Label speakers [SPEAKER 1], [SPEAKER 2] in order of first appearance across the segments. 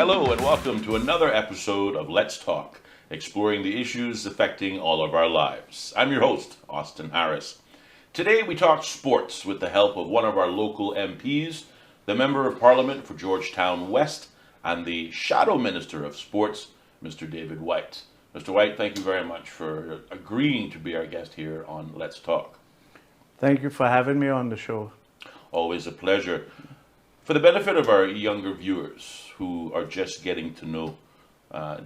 [SPEAKER 1] Hello and welcome to another episode of Let's Talk, exploring the issues affecting all of our lives. I'm your host, Austin Harris. Today we talk sports with the help of one of our local MPs, the Member of Parliament for Georgetown West, and the Shadow Minister of Sports, Mr. David Wight. Mr. Wight, thank you very much for agreeing to be our guest here on Let's Talk.
[SPEAKER 2] Thank you for having me on the show.
[SPEAKER 1] Always a pleasure. For the benefit of our younger viewers who are just getting to know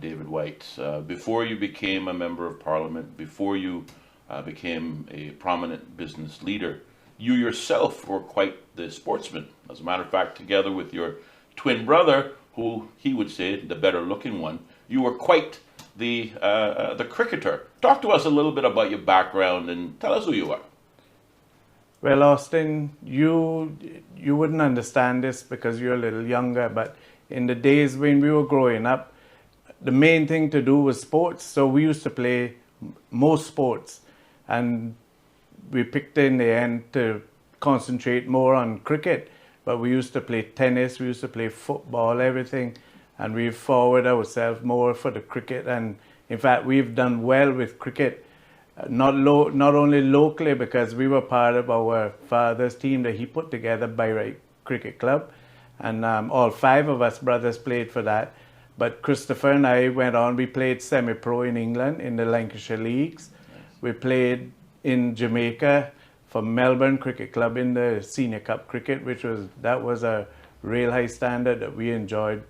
[SPEAKER 1] David Wight, before you became a Member of Parliament, before you became a prominent business leader, you yourself were quite the sportsman. As a matter of fact, together with your twin brother, who he would say the better looking one, you were quite the cricketer. Talk to us a little bit about your background and tell us who you are.
[SPEAKER 2] Well, Austin, you wouldn't understand this because you're a little younger, but in the days when we were growing up, the main thing to do was sports. So we used to play most sports, and we picked in the end to concentrate more on cricket. But we used to play tennis, we used to play football, everything, and we've forwarded ourselves more for the cricket. And in fact, we've done well with cricket. Not only locally, because we were part of our father's team that he put together, David Cricket Club, and all five of us brothers played for that. But Christopher and I went on. We played semi-pro in England in the Lancashire leagues. Nice. We played in Jamaica for Melbourne Cricket Club in the Senior Cup cricket, that was a real high standard that we enjoyed.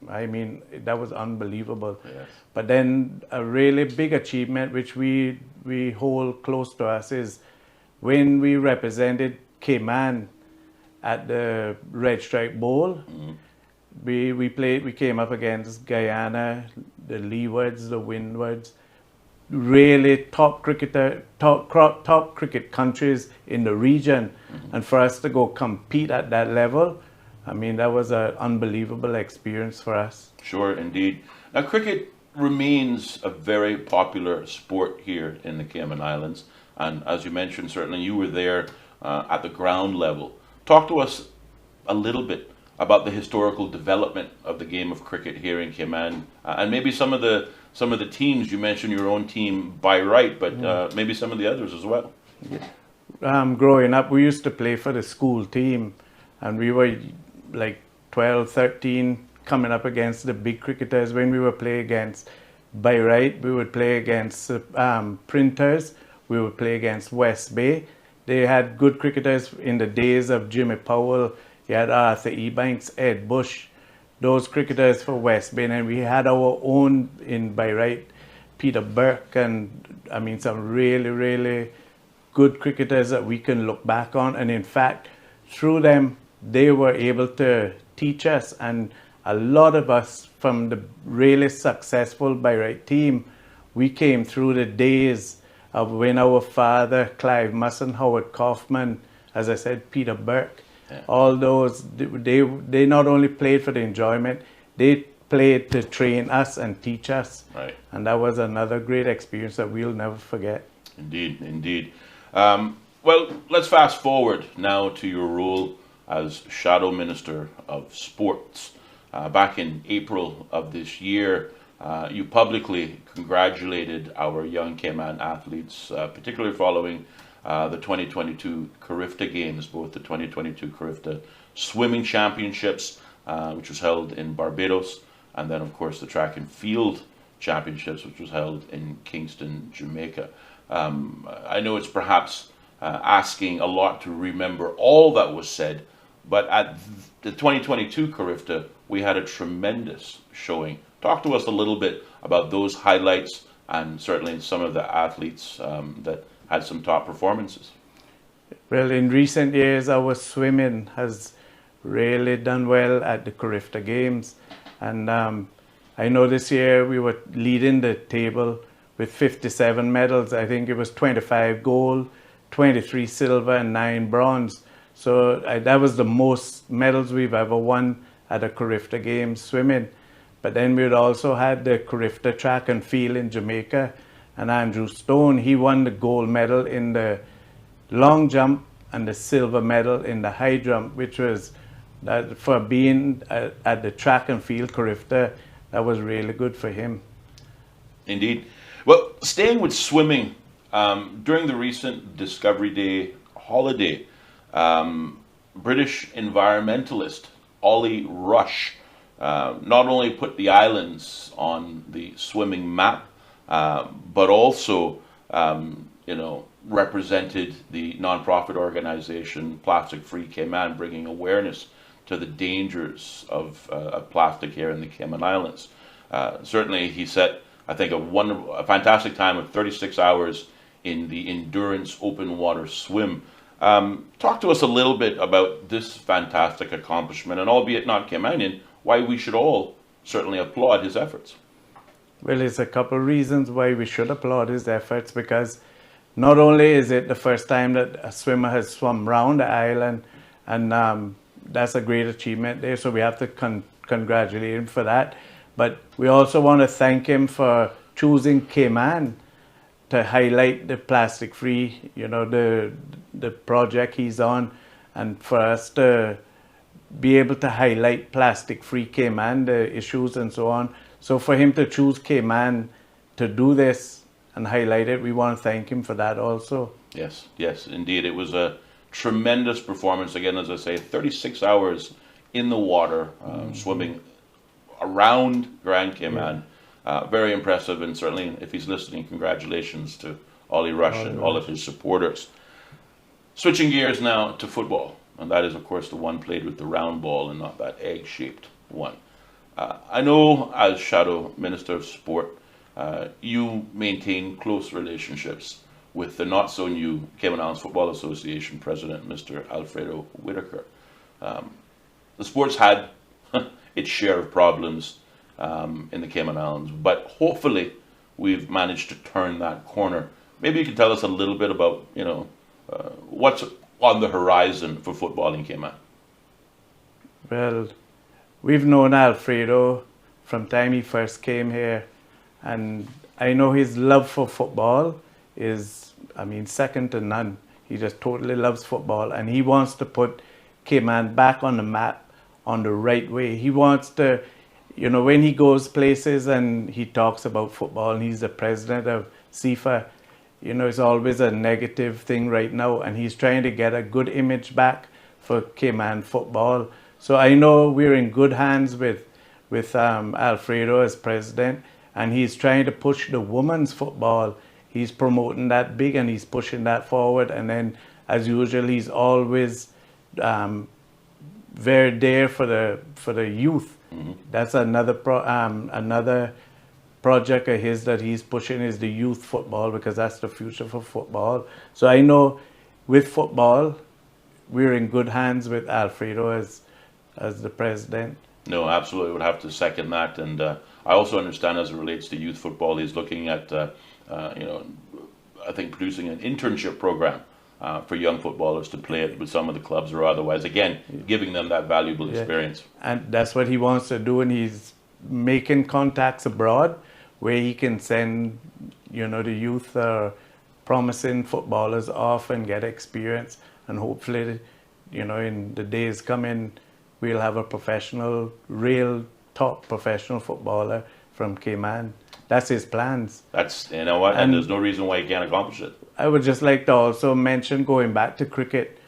[SPEAKER 2] I mean, that was unbelievable. Yes. But then a really big achievement, which we hold close to us, is when we represented Cayman at the Red Stripe Bowl. Mm-hmm. We came up against Guyana, the Leewards, the Windwards, really top cricket countries in the region. Mm-hmm. And for us to go compete at that level, I mean, that was an unbelievable experience for us.
[SPEAKER 1] Sure, indeed. Now, cricket remains a very popular sport here in the Cayman Islands. And as you mentioned, certainly you were there at the ground level. Talk to us a little bit about the historical development of the game of cricket here in Cayman, and maybe some of the teams. You mentioned your own team by right, but maybe some of the others as well.
[SPEAKER 2] Yeah. Growing up, we used to play for the school team, and we were like 12, 13, coming up against the big cricketers. When we would play against by right, we would play against Printers, we would play against West Bay. They had good cricketers in the days of Jimmy Powell. You had Arthur Ebanks, Ed Bush, those cricketers for West Bay. And we had our own in by right, Peter Burke, and I mean some really, really good cricketers that we can look back on. And in fact, through them, they were able to teach us, and a lot of us from the really successful by right team, we came through the days of when our father, Clive Musson, Howard Kaufman, as I said, Peter Burke, all those, they not only played for the enjoyment, they played to train us and teach us. Right. And that was another great experience that we'll never forget.
[SPEAKER 1] Indeed, indeed. Well, let's fast forward now to your role as Shadow Minister of Sports. Back in April of this year, you publicly congratulated our young Cayman athletes, particularly following the 2022 Carifta Games, both the 2022 Carifta Swimming Championships, which was held in Barbados, and then, of course, the Track and Field Championships, which was held in Kingston, Jamaica. I know it's perhaps asking a lot to remember all that was said, but at the 2022 Carifta, we had a tremendous showing. Talk to us a little bit about those highlights and certainly some of the athletes that had some top performances.
[SPEAKER 2] Well, in recent years, our swimming has really done well at the Carifta Games. And I know this year we were leading the table with 57 medals. I think it was 25 gold, 23 silver, and 9 bronze. So that was the most medals we've ever won at a Carifta Games swimming. But then we'd also had the Carifta Track and Field in Jamaica. And Andrew Stone, he won the gold medal in the long jump and the silver medal in the high jump, which was that for being at the track and field Carifta, that was really good for him.
[SPEAKER 1] Indeed. Well, staying with swimming, during the recent Discovery Day holiday, British environmentalist Ollie Rush not only put the islands on the swimming map, but also, represented the nonprofit organization Plastic Free Cayman, bringing awareness to the dangers of plastic here in the Cayman Islands. Certainly, he set, I think, a fantastic time of 36 hours in the endurance open water swim. Talk to us a little bit about this fantastic accomplishment, and albeit not Caymanian, why we should all certainly applaud his efforts.
[SPEAKER 2] Well, there's a couple of reasons why we should applaud his efforts, because not only is it the first time that a swimmer has swum round the island, and that's a great achievement there, so we have to congratulate him for that. But we also want to thank him for choosing Cayman to highlight the plastic free, the project he's on, and for us to be able to highlight plastic free Cayman, the issues and so on. So for him to choose Cayman to do this and highlight it, we want to thank him for that also.
[SPEAKER 1] Yes, indeed. It was a tremendous performance. Again, as I say, 36 hours in the water, swimming around Grand Cayman. Very impressive, and certainly, if he's listening, congratulations to Ollie Rush and all of his supporters. Switching gears now to football, and that is, of course, the one played with the round ball and not that egg-shaped one. I know, as Shadow Minister of Sport, you maintain close relationships with the not-so-new Cayman Islands Football Association President, Mr. Alfredo Whitaker. The sport's had its share of problems in the Cayman Islands, but hopefully we've managed to turn that corner. Maybe you can tell us a little bit about, what's on the horizon for football in Cayman.
[SPEAKER 2] Well, we've known Alfredo from time he first came here, and I know his love for football is, second to none. He just totally loves football, and he wants to put Cayman back on the map on the right way. He wants to, when he goes places and he talks about football, and he's the president of CIFA, it's always a negative thing right now, and he's trying to get a good image back for Cayman football. So I know we're in good hands with Alfredo as president, and he's trying to push the women's football. He's promoting that big, and he's pushing that forward. And then, as usual, he's always very there for the youth. Mm-hmm. That's another project of his that he's pushing, is the youth football, because that's the future for football. So I know with football, we're in good hands with Alfredo as the president.
[SPEAKER 1] No, absolutely. I would have to second that. And I also understand, as it relates to youth football, he's looking at, I think, producing an internship program for young footballers to play it with some of the clubs or otherwise. Again, giving them that valuable experience.
[SPEAKER 2] And that's what he wants to do, and he's making contacts abroad where he can send, the youth promising footballers off and get experience. And hopefully, in the days coming, we'll have a real top professional footballer from Cayman. That's his plans.
[SPEAKER 1] And there's no reason why he can't accomplish it.
[SPEAKER 2] I would just like to also mention, going back to cricket,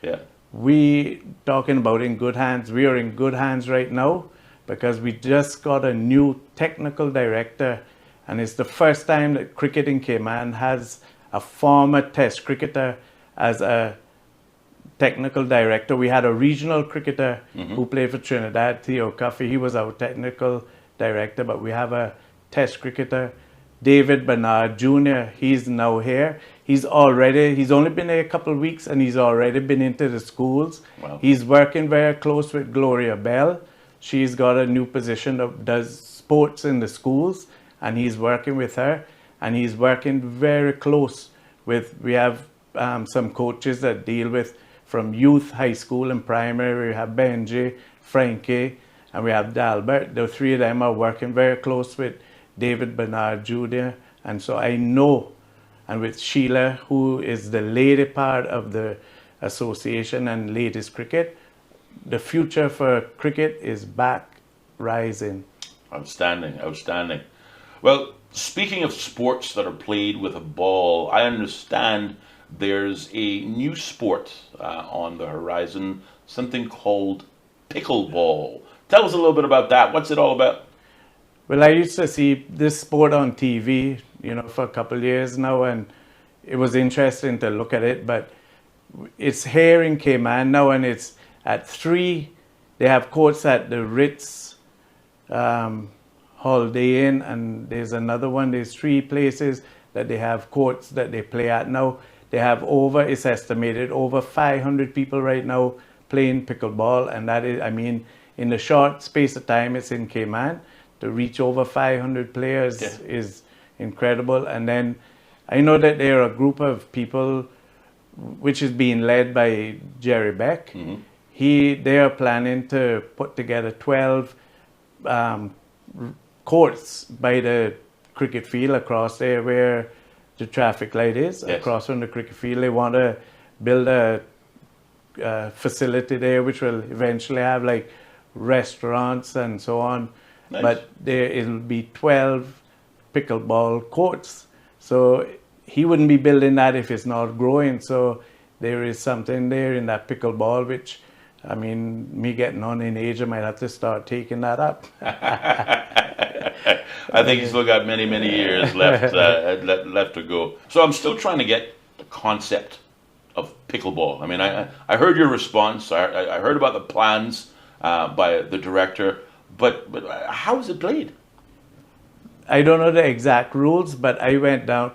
[SPEAKER 2] we talking about in good hands. We are in good hands right now because we just got a new technical director, and it's the first time that cricket in Cayman has a former test cricketer as a technical director. We had a regional cricketer who played for Trinidad, Theo Cuffey. He was our technical director, but we have a test cricketer, David Bernard Jr. He's now here. He's only been there a couple of weeks, and he's already been into the schools.
[SPEAKER 1] Wow.
[SPEAKER 2] He's working very close with Gloria Bell. She's got a new position that does sports in the schools, and he's working with her, and he's working very close we have some coaches that deal with from youth, high school, and primary. We have Benji, Frankie, and we have Dalbert. The three of them are working very close with David Bernard Jr. And so I know, and with Sheila, who is the lady part of the association and ladies cricket, the future for cricket is back rising.
[SPEAKER 1] Outstanding, outstanding. Well, speaking of sports that are played with a ball, I understand there's a new sport on the horizon, something called pickleball. Tell us a little bit about that. What's it all about?
[SPEAKER 2] Well, I used to see this sport on TV, for a couple of years now, and it was interesting to look at it, but it's here in Cayman now, and it's at 3. They have courts at the Ritz, Holiday Inn, and there's another one. There's 3 places that they have courts that they play at now. They have it's estimated, over 500 people right now playing pickleball, and that is, in the short space of time it's in Cayman, to reach over 500 players is incredible. And then I know that there are a group of people which is being led by Jerry Beck.
[SPEAKER 1] Mm-hmm.
[SPEAKER 2] They are planning to put together 12 courts by the cricket field across there where the traffic light is, across from the cricket field. They want to build a facility there which will eventually have like restaurants and so on.
[SPEAKER 1] Nice.
[SPEAKER 2] But it'll be 12 pickleball courts. So he wouldn't be building that if it's not growing. So there is something there in that pickleball, which, me getting on in age, I might have to start taking that up.
[SPEAKER 1] I think he's still got many, many years left left to go. So I'm still trying to get the concept of pickleball. I heard your response. I heard about the plans by the director, but how is it played?
[SPEAKER 2] I don't know the exact rules, but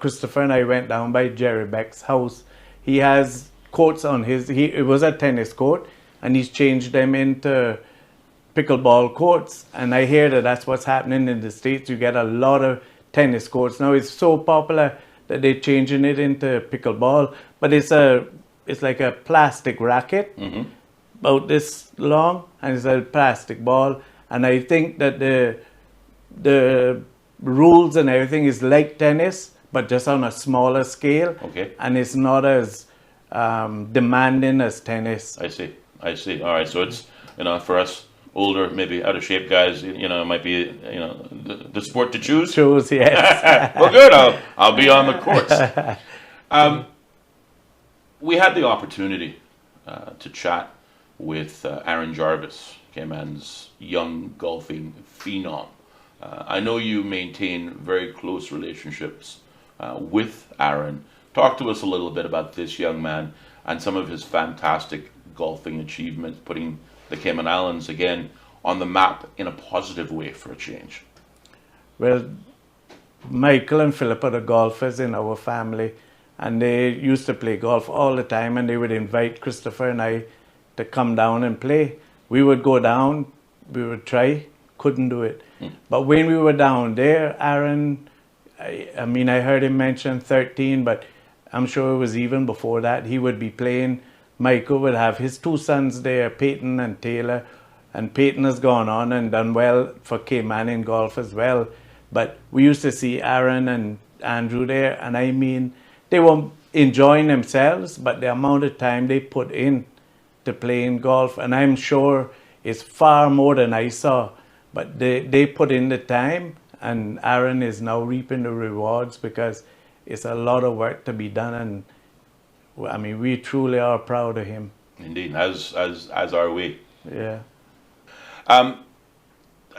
[SPEAKER 2] Christopher and I went down by Jerry Beck's house. He has courts on it was a tennis court, and he's changed them into pickleball courts. And I hear that that's what's happening in the States. You get a lot of tennis courts. Now it's so popular that they're changing it into pickleball, but it's like a plastic racket,
[SPEAKER 1] mm-hmm.
[SPEAKER 2] about this long, and it's a plastic ball. And I think that the rules and everything is like tennis, but just on a smaller scale.
[SPEAKER 1] Okay.
[SPEAKER 2] And it's not as demanding as tennis.
[SPEAKER 1] I see. All right. So it's, for us older, maybe out of shape guys, it might be, the sport to choose.
[SPEAKER 2] Choose, yes.
[SPEAKER 1] Well, good. I'll be on the courts. We had the opportunity to chat with Aaron Jarvis, Cayman's young golfing phenom. I know you maintain very close relationships with Aaron. Talk to us a little bit about this young man and some of his fantastic golfing achievements, putting the Cayman Islands again on the map in a positive way for a change.
[SPEAKER 2] Well, Michael and Philip are the golfers in our family, and they used to play golf all the time, and they would invite Christopher and I to come down and play. We would go down, we would try, couldn't do it. But when we were down there, Aaron, I heard him mention 13, but I'm sure it was even before that. He would be playing. Michael would have his 2 sons there, Peyton and Taylor, and Peyton has gone on and done well for Caymanian golf as well. But we used to see Aaron and Andrew there, and they were enjoying themselves, but the amount of time they put in to playing golf, and I'm sure it's far more than I saw, but they put in the time, and Aaron is now reaping the rewards because it's a lot of work to be done, and we truly are proud of him.
[SPEAKER 1] Indeed, as are we.
[SPEAKER 2] Yeah.
[SPEAKER 1] I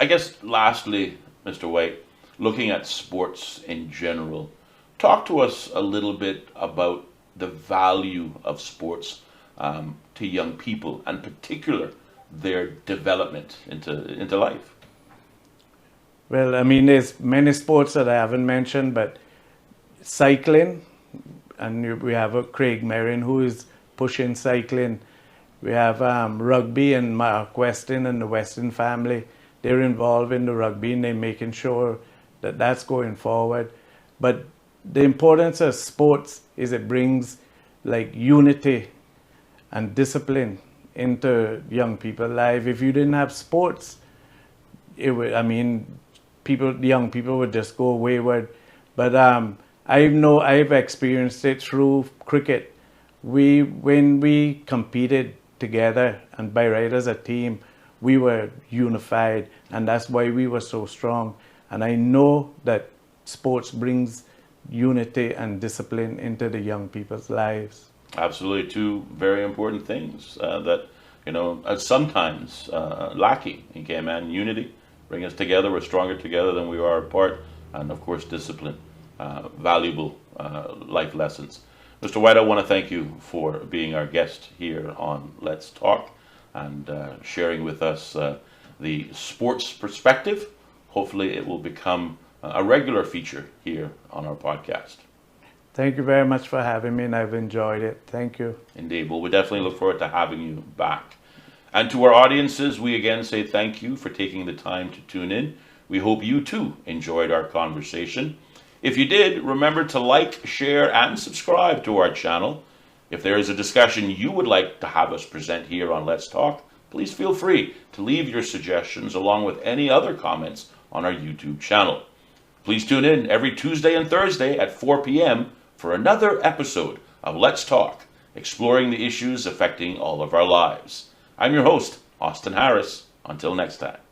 [SPEAKER 1] guess lastly, Mr. Wight, looking at sports in general, talk to us a little bit about the value of sports to young people, and particular their development into life.
[SPEAKER 2] Well, there's many sports that I haven't mentioned, but cycling, and we have Craig Merrin who is pushing cycling. We have rugby, and Mark Weston and the Weston family. They're involved in the rugby, and they're making sure that that's going forward. But the importance of sports is it brings like unity and discipline into young people's life. If you didn't have sports, young people would just go wayward. But I've experienced it through cricket. When we competed together, and by right as a team, we were unified, and that's why we were so strong. And I know that sports brings unity and discipline into the young people's lives.
[SPEAKER 1] Absolutely, two very important things that are sometimes lacking in Cayman: unity, bring us together. We're stronger together than we are apart, and of course, discipline, valuable life lessons. Mr. Wight, I want to thank you for being our guest here on Let's Talk and sharing with us the sports perspective. Hopefully, it will become a regular feature here on our podcast.
[SPEAKER 2] Thank you very much for having me, and I've enjoyed it. Thank you.
[SPEAKER 1] Indeed. Well, we definitely look forward to having you back. And to our audiences, we again say thank you for taking the time to tune in. We hope you too enjoyed our conversation. If you did, remember to like, share, and subscribe to our channel. If there is a discussion you would like to have us present here on Let's Talk, please feel free to leave your suggestions along with any other comments on our YouTube channel. Please tune in every Tuesday and Thursday at 4 p.m. for another episode of Let's Talk, exploring the issues affecting all of our lives. I'm your host, Austin Harris. Until next time.